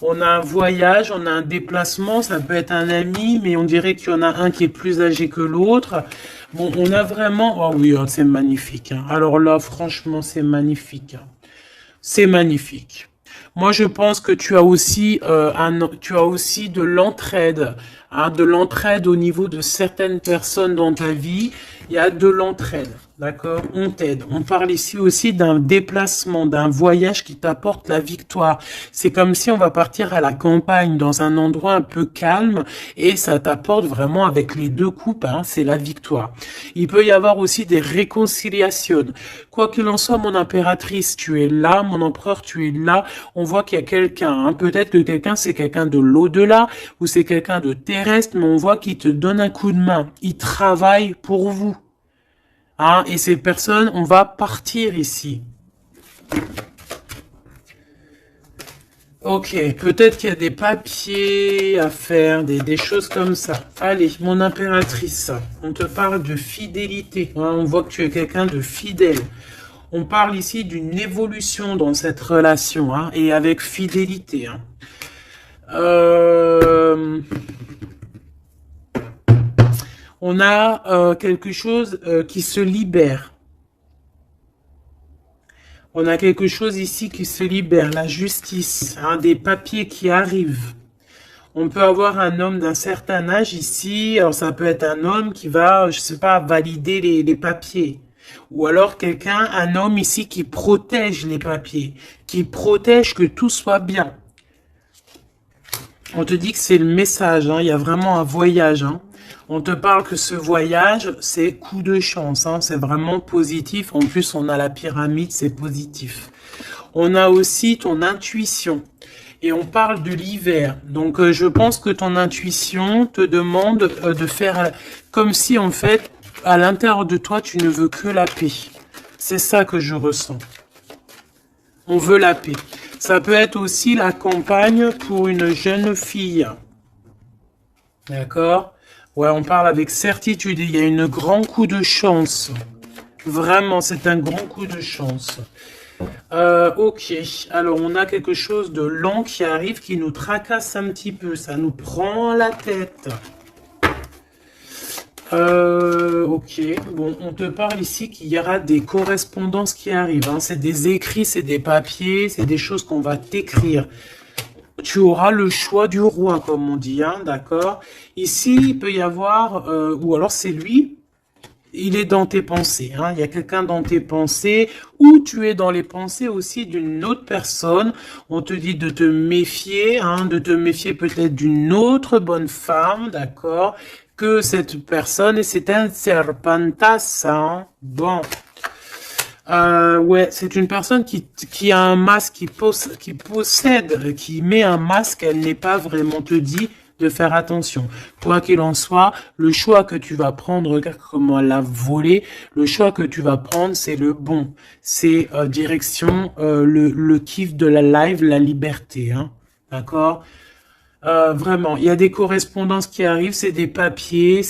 On a un voyage, on a un déplacement, ça peut être un ami, mais on dirait qu'il y en a un qui est plus âgé que l'autre. Bon, on a vraiment... Oh oui, c'est magnifique. Hein. Alors là, franchement, c'est magnifique. Hein. C'est magnifique. Moi, je pense que tu as aussi de l'entraide, hein, de l'entraide au niveau de certaines personnes dans ta vie. Il y a de l'entraide, d'accord? On t'aide. On parle ici aussi d'un déplacement, d'un voyage qui t'apporte la victoire. C'est comme si on va partir à la campagne, dans un endroit un peu calme, et ça t'apporte vraiment avec les deux coupes, hein, c'est la victoire. Il peut y avoir aussi des réconciliations. Quoi qu'il en soit, mon impératrice, tu es là, mon empereur, tu es là. On voit qu'il y a quelqu'un, hein. Peut-être que quelqu'un, c'est quelqu'un de l'au-delà, ou c'est quelqu'un de terrestre, mais on voit qu'il te donne un coup de main. Il travaille pour vous. Hein, et ces personnes, on va partir ici. Ok, peut-être qu'il y a des papiers à faire, des choses comme ça. Allez, mon impératrice, on te parle de fidélité. Hein, on voit que tu es quelqu'un de fidèle. On parle ici d'une évolution dans cette relation, hein, et avec fidélité. Hein. On a quelque chose qui se libère. On a quelque chose ici qui se libère, la justice, hein, des papiers qui arrivent. On peut avoir un homme d'un certain âge ici. Alors, ça peut être un homme qui va, je sais pas, valider les papiers. Ou alors quelqu'un, un homme ici qui protège les papiers, qui protège que tout soit bien. On te dit que c'est le message, hein. Il y a vraiment un voyage, hein. On te parle que ce voyage, c'est coup de chance, hein. C'est vraiment positif. En plus, on a la pyramide, c'est positif. On a aussi ton intuition. Et on parle de l'hiver. Donc, je pense que ton intuition te demande de faire comme si, en fait, à l'intérieur de toi, tu ne veux que la paix. C'est ça que je ressens. On veut la paix. Ça peut être aussi la campagne pour une jeune fille. D'accord? Ouais, on parle avec certitude. Il y a un grand coup de chance. Vraiment, c'est un grand coup de chance. Ok. Alors, on a quelque chose de lent qui arrive, qui nous tracasse un petit peu. Ça nous prend la tête. Ok, bon, on te parle ici qu'il y aura des correspondances qui arrivent, hein. C'est des écrits, c'est des papiers, c'est des choses qu'on va t'écrire. Tu auras le choix du roi, comme on dit, hein, d'accord? Ici, il peut y avoir, ou alors c'est lui, il est dans tes pensées, hein. Il y a quelqu'un dans tes pensées, ou tu es dans les pensées aussi d'une autre personne. On te dit de te méfier, hein, de te méfier peut-être d'une autre bonne femme, d'accord? Que cette personne, et c'est un serpentas, hein. Bon. Ouais, c'est une personne qui a un masque, qui possède, qui met un masque, elle n'est pas vraiment, te dit de faire attention. Quoi qu'il en soit, le choix que tu vas prendre, regarde comment elle a volé, le choix que tu vas prendre, c'est le bon. C'est direction le kiff de la live, la liberté, hein. D'accord? Vraiment, il y a des correspondances qui arrivent, c'est des papiers,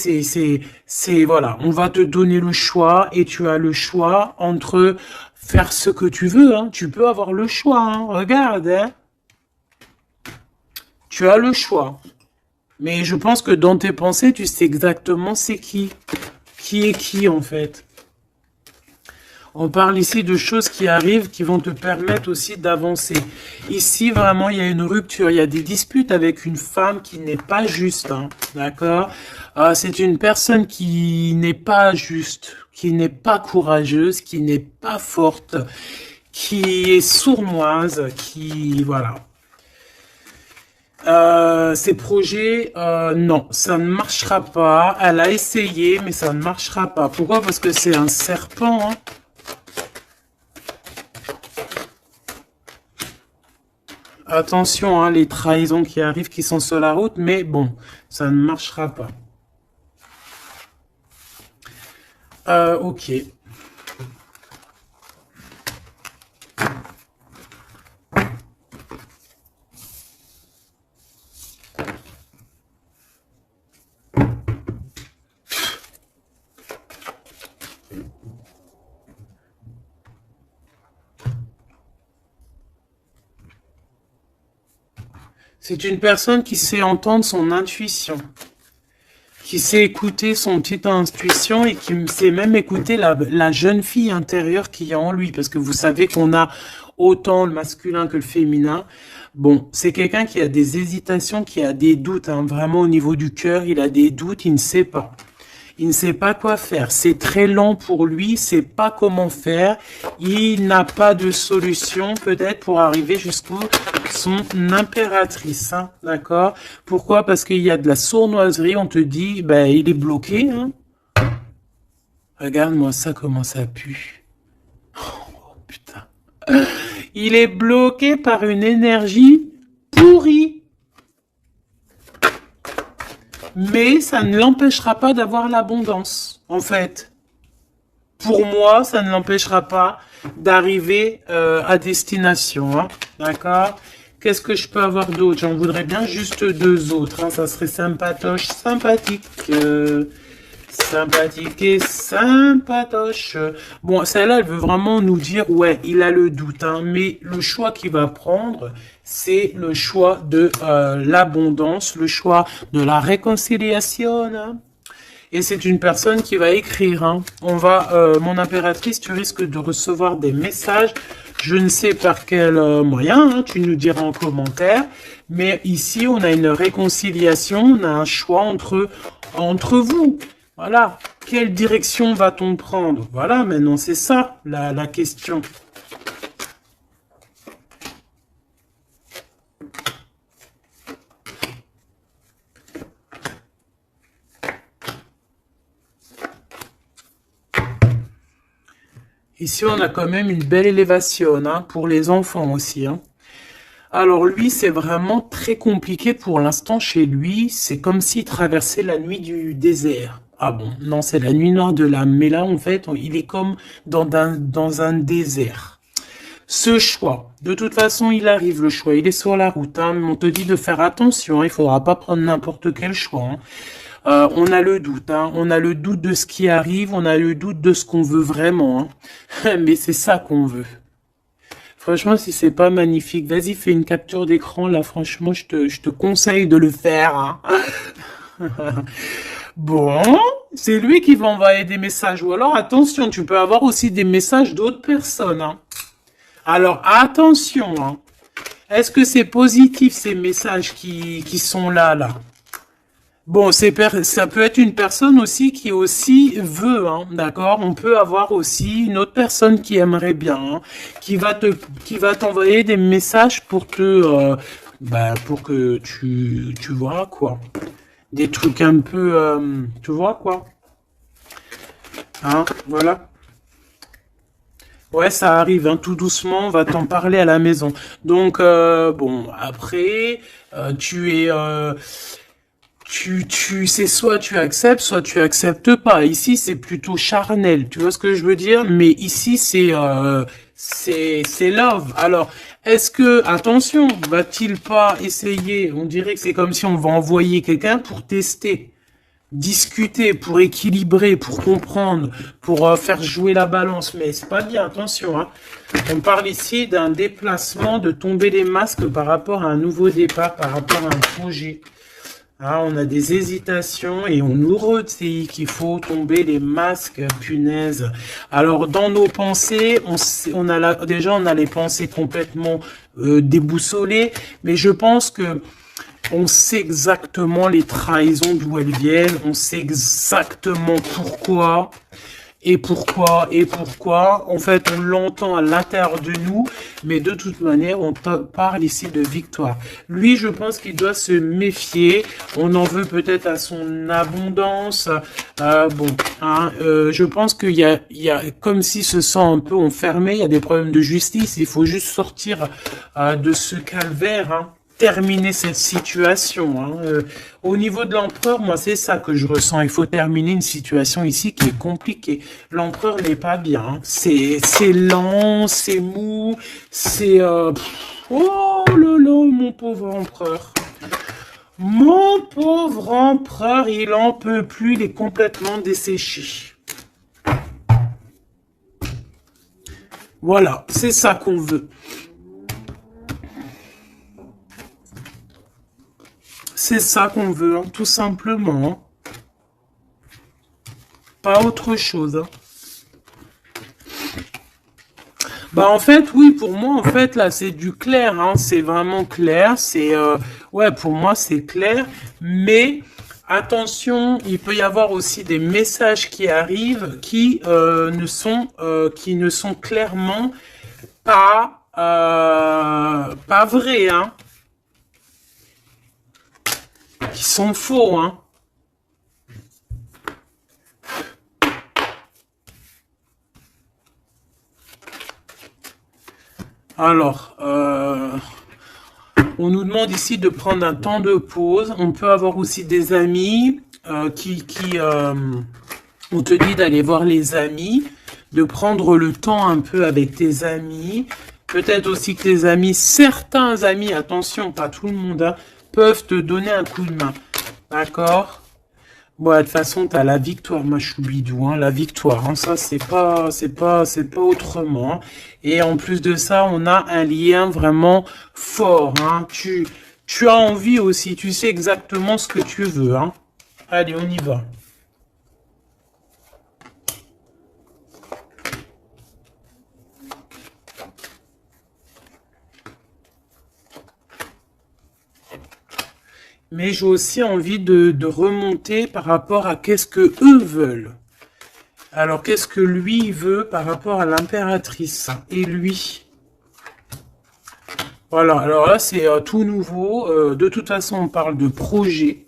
voilà, on va te donner le choix et tu as le choix entre faire ce que tu veux, hein. Tu peux avoir le choix, hein. Regarde, hein. Tu as le choix. Mais je pense que dans tes pensées, tu sais exactement c'est qui. Qui est qui, en fait. On parle ici de choses qui arrivent, qui vont te permettre aussi d'avancer. Ici, vraiment, il y a une rupture. Il y a des disputes avec une femme qui n'est pas juste, hein, d'accord? C'est une personne qui n'est pas juste, qui n'est pas courageuse, qui n'est pas forte, qui est sournoise, qui... Voilà. Ces projets, non, ça ne marchera pas. Elle a essayé, mais ça ne marchera pas. Pourquoi? Parce que c'est un serpent, hein. Attention, hein, les trahisons qui arrivent, qui sont sur la route, mais bon, ça ne marchera pas. Ok. C'est une personne qui sait entendre son intuition, qui sait écouter son petite intuition et qui sait même écouter la jeune fille intérieure qu'il y a en lui. Parce que vous savez qu'on a autant le masculin que le féminin. Bon, c'est quelqu'un qui a des hésitations, qui a des doutes, hein. Vraiment au niveau du cœur, il a des doutes, il ne sait pas. Il ne sait pas quoi faire. C'est très lent pour lui, il ne sait pas comment faire. Il n'a pas de solution peut-être pour arriver jusqu'où son impératrice, hein, d'accord? Pourquoi? Parce qu'il y a de la sournoiserie, on te dit, ben, il est bloqué, hein. Regarde-moi ça, comment ça pue. Oh, putain. Il est bloqué par une énergie pourrie. Mais ça ne l'empêchera pas d'avoir l'abondance, en fait. Pour moi, ça ne l'empêchera pas d'arriver à destination, hein, d'accord? Qu'est-ce que je peux avoir d'autre? J'en voudrais bien juste deux autres, hein, ça serait sympatoche, sympathique. Sympathique et sympatoche. Bon, celle-là, elle veut vraiment nous dire, ouais, il a le doute, hein, mais le choix qu'il va prendre, c'est le choix de l'abondance, le choix de la réconciliation, hein. Et c'est une personne qui va écrire, hein. On va, mon impératrice, tu risques de recevoir des messages. Je ne sais par quel moyen, hein, tu nous diras en commentaire. Mais ici, on a une réconciliation, on a un choix entre vous. Voilà. Quelle direction va-t-on prendre? Voilà, maintenant, c'est ça la question. Ici, on a quand même une belle élévation, hein, pour les enfants aussi, hein. Alors lui, c'est vraiment très compliqué pour l'instant chez lui. C'est comme s'il traversait la nuit du désert. Ah bon, non, c'est la nuit noire de l'âme. Mais là, en fait, il est comme dans un désert. Ce choix, de toute façon, il arrive le choix. Il est sur la route, hein, mais on te dit de faire attention. Il faudra pas prendre n'importe quel choix, hein. On a le doute, hein. On a le doute de ce qui arrive. On a le doute de ce qu'on veut vraiment, hein. Mais c'est ça qu'on veut. Franchement, si c'est pas magnifique, vas-y, fais une capture d'écran, là, franchement, je te conseille de le faire, hein. Bon, c'est lui qui va envoyer des messages. Ou alors, attention, tu peux avoir aussi des messages d'autres personnes, hein. Alors, attention, hein. Est-ce que c'est positif, ces messages qui sont là? Bon, ça peut être une personne aussi qui aussi veut, hein, d'accord? On peut avoir aussi une autre personne qui aimerait bien, hein, qui va t'envoyer des messages pour pour que tu vois, quoi. Des trucs un peu, tu vois, quoi. Hein, voilà. Ouais, ça arrive, hein, tout doucement, on va t'en parler à la maison. Donc, bon, après, tu es... c'est soit tu acceptes, soit tu acceptes pas. Ici, c'est plutôt charnel. Tu vois ce que je veux dire? Mais ici, c'est love. Alors, est-ce que, attention, va-t-il pas essayer? On dirait que c'est comme si on va envoyer quelqu'un pour tester, discuter, pour équilibrer, pour comprendre, pour faire jouer la balance. Mais c'est pas bien, attention, hein. On parle ici d'un déplacement, de tomber les masques par rapport à un nouveau départ, par rapport à un projet. Ah, on a des hésitations et on nous redit qu'il faut tomber les masques, punaise. Alors, dans nos pensées, déjà, on a les pensées complètement déboussolées, mais je pense que on sait exactement les trahisons d'où elles viennent, on sait exactement pourquoi. Et pourquoi, en fait, on l'entend à l'intérieur de nous, mais de toute manière, on parle ici de victoire. Lui, je pense qu'il doit se méfier, on en veut peut-être à son abondance, bon, hein, je pense qu'il y a, comme s'il se sent un peu enfermé, il y a des problèmes de justice, il faut juste sortir de ce calvaire, hein. Terminer cette situation, hein. Au niveau de l'empereur, moi c'est ça que je ressens. Il faut terminer une situation ici qui est compliquée. L'empereur n'est pas bien, hein. C'est lent, c'est mou, c'est oh là là, mon pauvre empereur. Mon pauvre empereur, il en peut plus, il est complètement desséché. Voilà, c'est ça qu'on veut. C'est ça qu'on veut, hein, tout simplement. Pas autre chose, hein. Bah en fait, oui, pour moi, en fait, là, c'est du clair, hein, c'est vraiment clair. C'est ouais, pour moi, c'est clair. Mais attention, il peut y avoir aussi des messages qui arrivent qui ne sont clairement pas vrais, hein, qui sont faux, hein. Alors, on nous demande ici de prendre un temps de pause. On peut avoir aussi des amis on te dit d'aller voir les amis, de prendre le temps un peu avec tes amis. Peut-être aussi que tes amis, certains amis, attention, pas tout le monde, hein, peuvent te donner un coup de main. D'accord? Bon, de toute façon, t'as la victoire, ma choubidou, hein, la victoire, hein, ça, c'est pas autrement, hein. Et en plus de ça, on a un lien vraiment fort, hein. Tu as envie aussi, tu sais exactement ce que tu veux, hein. Allez, on y va. mais j'ai aussi envie de remonter par rapport à qu'est-ce que eux veulent. Alors, qu'est-ce que lui veut par rapport à l'impératrice et lui? Voilà, alors là, c'est tout nouveau. De toute façon, on parle de projet.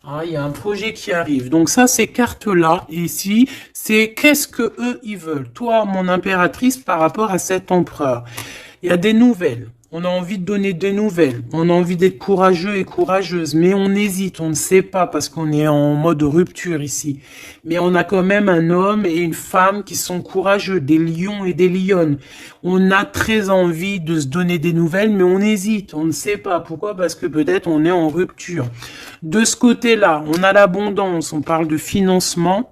Hein, il y a un projet qui arrive. Donc ça, ces cartes-là, ici, c'est qu'est-ce que eux, ils veulent. Toi, mon impératrice, par rapport à cet empereur. Il y a des nouvelles. On a envie de donner des nouvelles. On a envie d'être courageux et courageuse. Mais on hésite, on ne sait pas parce qu'on est en mode rupture ici. Mais on a quand même un homme et une femme qui sont courageux, des lions et des lionnes. On a très envie de se donner des nouvelles, mais on hésite. On ne sait pas. Pourquoi? Parce que peut-être on est en rupture. De ce côté-là, on a l'abondance. On parle de financement.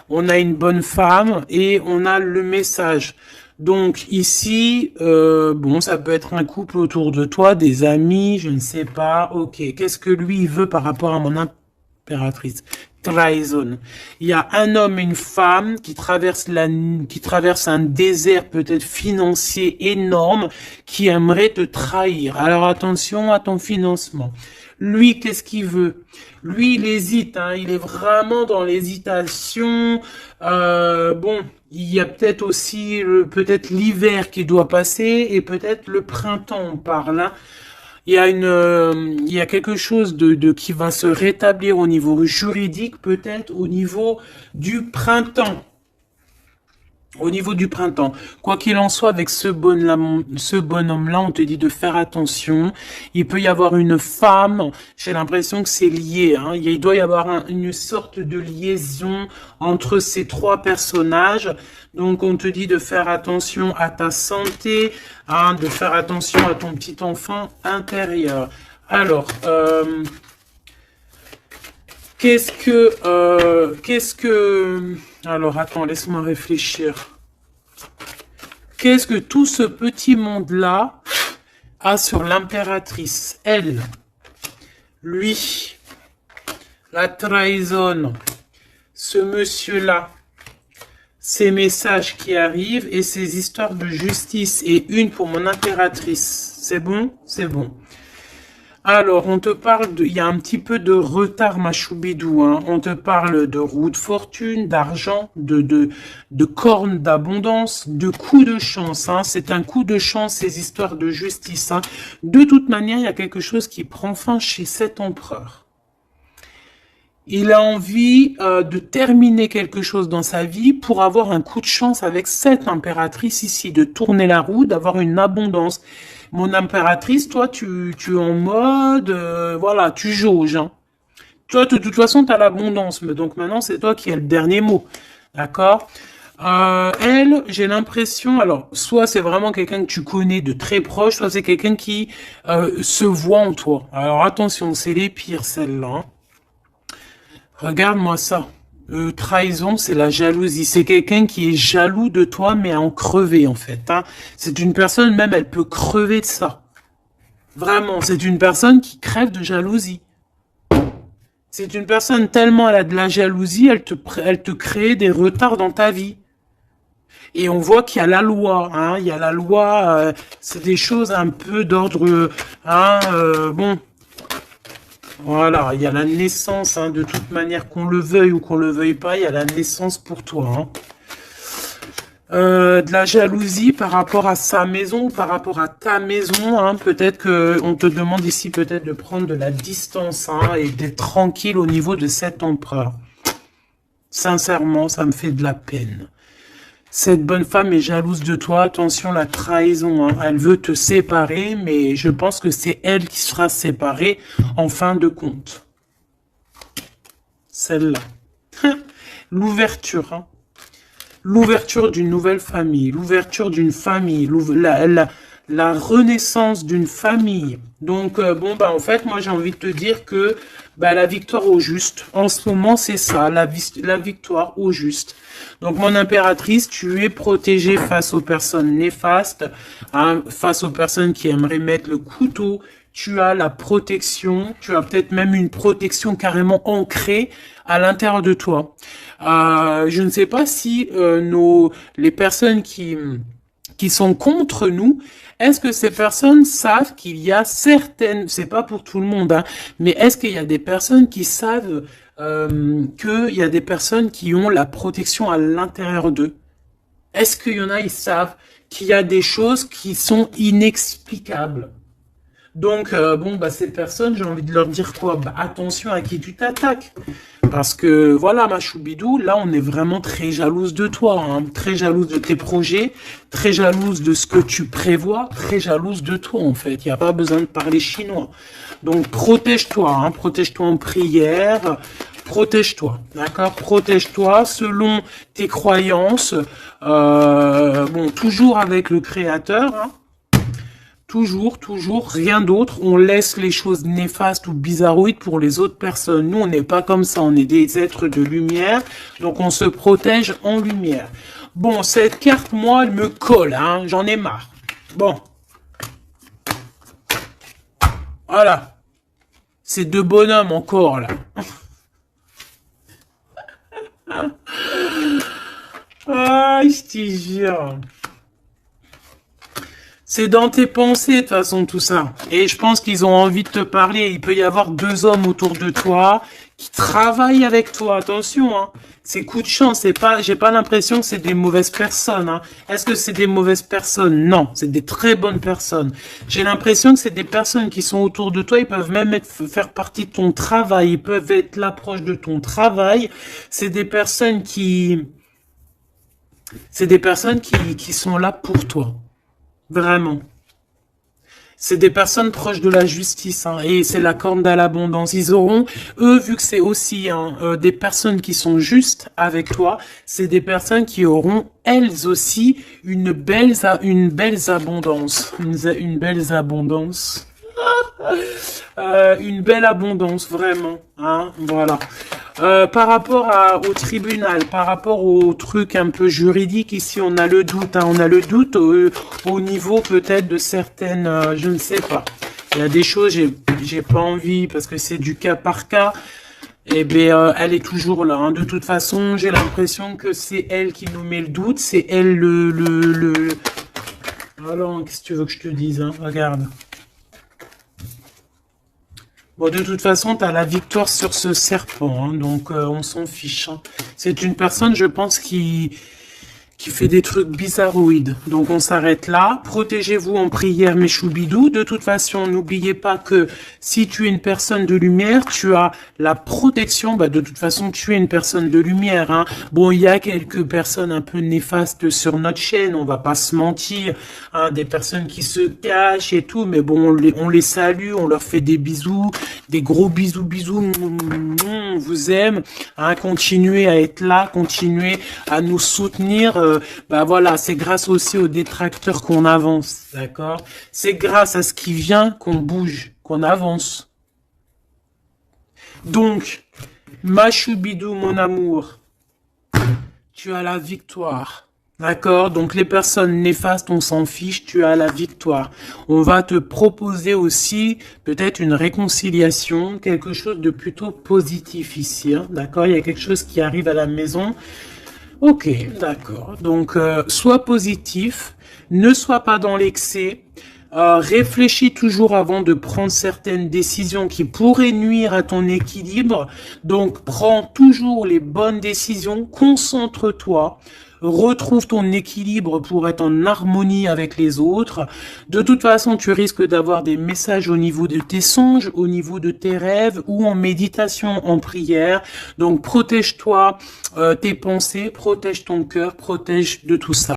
On a une bonne femme et on a le message. Donc ici, bon, ça peut être un couple autour de toi, des amis, je ne sais pas. Ok, qu'est-ce que lui il veut par rapport à mon impératrice? Trahison. Il y a un homme et une femme qui traversent un désert peut-être financier énorme, qui aimerait te trahir. Alors attention à ton financement. Lui, qu'est-ce qu'il veut? Lui, il hésite, hein, il est vraiment dans l'hésitation. Bon, il y a peut-être aussi peut-être l'hiver qui doit passer et peut-être le printemps, on parle. Hein. Il y a quelque chose de qui va se rétablir au niveau juridique, peut-être au niveau du printemps. Au niveau du printemps, quoi qu'il en soit, avec ce bonhomme-là, on te dit de faire attention. Il peut y avoir une femme, j'ai l'impression que c'est lié. Hein. Il doit y avoir une sorte de liaison entre ces trois personnages. Donc, on te dit de faire attention à ta santé, hein, de faire attention à ton petit enfant intérieur. Alors, qu'est-ce que... Alors, attends, laisse-moi réfléchir. Qu'est-ce que tout ce petit monde-là a sur l'impératrice? Elle, lui, la trahison, ce monsieur-là, ces messages qui arrivent et ces histoires de justice. Et une pour mon impératrice. C'est bon? C'est bon. Alors, on te parle il y a un petit peu de retard, ma choubidou, hein. On te parle de roue de fortune, d'argent, de cornes d'abondance, de coups de chance, hein. C'est un coup de chance, ces histoires de justice, hein. De toute manière, il y a quelque chose qui prend fin chez cet empereur. Il a envie de terminer quelque chose dans sa vie pour avoir un coup de chance avec cette impératrice ici, de tourner la roue, d'avoir une abondance. Mon impératrice, toi, tu es en mode, voilà, tu jauges. Hein. Toi, de toute façon, tu as l'abondance, mais donc maintenant, c'est toi qui as le dernier mot. D'accord? Elle, j'ai l'impression, alors, soit c'est vraiment quelqu'un que tu connais de très proche, soit c'est quelqu'un qui se voit en toi. Alors, attention, c'est les pires, celles-là. Hein. Regarde-moi ça. Trahison, c'est la jalousie. C'est quelqu'un qui est jaloux de toi, mais à en crever, en fait. Hein. C'est une personne, même, elle peut crever de ça. Vraiment, c'est une personne qui crève de jalousie. C'est une personne, tellement elle a de la jalousie, elle te crée des retards dans ta vie. Et on voit qu'il y a la loi. Hein. Il y a la loi, c'est des choses un peu d'ordre... Hein, bon... Voilà, il y a la naissance, hein, de toute manière, qu'on le veuille ou qu'on le veuille pas, il y a la naissance pour toi. Hein. De la jalousie par rapport à sa maison, par rapport à ta maison, hein, peut-être que on te demande ici peut-être de prendre de la distance, hein, et d'être tranquille au niveau de cet empereur. Sincèrement, ça me fait de la peine. Cette bonne femme est jalouse de toi. Attention, la trahison. Hein. Elle veut te séparer, mais je pense que c'est elle qui sera séparée en fin de compte. Celle-là. L'ouverture. Hein. L'ouverture d'une nouvelle famille. L'ouverture d'une famille. La renaissance d'une famille. Donc, bon, bah, en fait, moi, j'ai envie de te dire que bah, la victoire au juste. En ce moment, c'est ça, la victoire au juste. Donc, mon impératrice, tu es protégée face aux personnes néfastes, hein, face aux personnes qui aimeraient mettre le couteau. Tu as la protection, tu as peut-être même une protection carrément ancrée à l'intérieur de toi. Je ne sais pas si les personnes qui qui sont contre nous, est-ce que ces personnes savent qu'il y a certaines, c'est pas pour tout le monde, hein, mais est-ce qu'il y a des personnes qui savent qu'il y a des personnes qui ont la protection à l'intérieur d'eux? Est-ce qu'il y en a, ils savent qu'il y a des choses qui sont inexplicables? Donc, bon, bah, ces personnes, j'ai envie de leur dire quoi? Bah, attention à qui tu t'attaques. Parce que, voilà, ma choubidou, là, on est vraiment très jalouse de toi, hein, très jalouse de tes projets, très jalouse de ce que tu prévois, très jalouse de toi, en fait. Il n'y a pas besoin de parler chinois. Donc, protège-toi, hein, protège-toi en prière, protège-toi, d'accord? Protège-toi selon tes croyances, bon, toujours avec le Créateur, hein. Toujours, toujours, rien d'autre. On laisse les choses néfastes ou bizarroïdes pour les autres personnes. Nous, on n'est pas comme ça. On est des êtres de lumière. Donc, on se protège en lumière. Bon, cette carte, moi, elle me colle. Hein, j'en ai marre. Bon. Voilà. Ces deux bonhommes encore, là. Ah, je te jure. C'est dans tes pensées, de toute façon, tout ça. Et je pense qu'ils ont envie de te parler. Il peut y avoir deux hommes autour de toi qui travaillent avec toi. Attention, hein. C'est coup de chance. C'est pas, j'ai pas l'impression que c'est des mauvaises personnes, hein. Est-ce que c'est des mauvaises personnes? Non. C'est des très bonnes personnes. J'ai l'impression que c'est des personnes qui sont autour de toi. Ils peuvent même faire partie de ton travail. Ils peuvent être là proche de ton travail. C'est des personnes qui sont là pour toi. Vraiment. C'est des personnes proches de la justice, hein, et c'est la corne à l'abondance. Ils auront, eux, vu que c'est aussi des personnes qui sont justes avec toi, c'est des personnes qui auront, elles aussi, une belle abondance. Une belle abondance. Une belle abondance, vraiment. Hein, voilà. Par rapport au tribunal, par rapport au truc un peu juridique, ici on a le doute, hein, on a le doute au niveau peut-être de certaines, je ne sais pas. Il y a des choses, j'ai pas envie parce que c'est du cas par cas. Eh bien, elle est toujours là. Hein. De toute façon, j'ai l'impression que c'est elle qui nous met le doute, c'est elle Alors, qu'est-ce que tu veux que je te dise, hein? Regarde. Bon, de toute façon, tu as la victoire sur ce serpent, hein, donc on s'en fiche. Hein. C'est une personne, je pense, qui fait des trucs bizarroïdes. Donc on s'arrête là. Protégez-vous en prière, mes choubidous. De toute façon, n'oubliez pas que si tu es une personne de lumière, tu as la protection. Bah, de toute façon, tu es une personne de lumière. Hein. Bon, il y a quelques personnes un peu néfastes sur notre chaîne, on va pas se mentir. Hein, des personnes qui se cachent et tout, mais bon, on les salue, on leur fait des bisous, des gros bisous, bisous. On vous aime. Hein, continuez à être là, continuez à nous soutenir. Bah voilà, c'est grâce aussi aux détracteurs qu'on avance, d'accord? C'est grâce à ce qui vient qu'on bouge, qu'on avance. Donc, ma choubidou, mon amour, tu as la victoire, d'accord? Donc les personnes néfastes, on s'en fiche, tu as la victoire. On va te proposer aussi peut-être une réconciliation, quelque chose de plutôt positif ici, hein, d'accord? Il y a quelque chose qui arrive à la maison. Ok, d'accord. Donc, sois positif, ne sois pas dans l'excès, réfléchis toujours avant de prendre certaines décisions qui pourraient nuire à ton équilibre. Donc, prends toujours les bonnes décisions, concentre-toi, retrouve ton équilibre pour être en harmonie avec les autres. De toute façon, tu risques d'avoir des messages au niveau de tes songes, au niveau de tes rêves ou en méditation, en prière. Donc, protège-toi, tes pensées, protège ton cœur, protège de tout ça.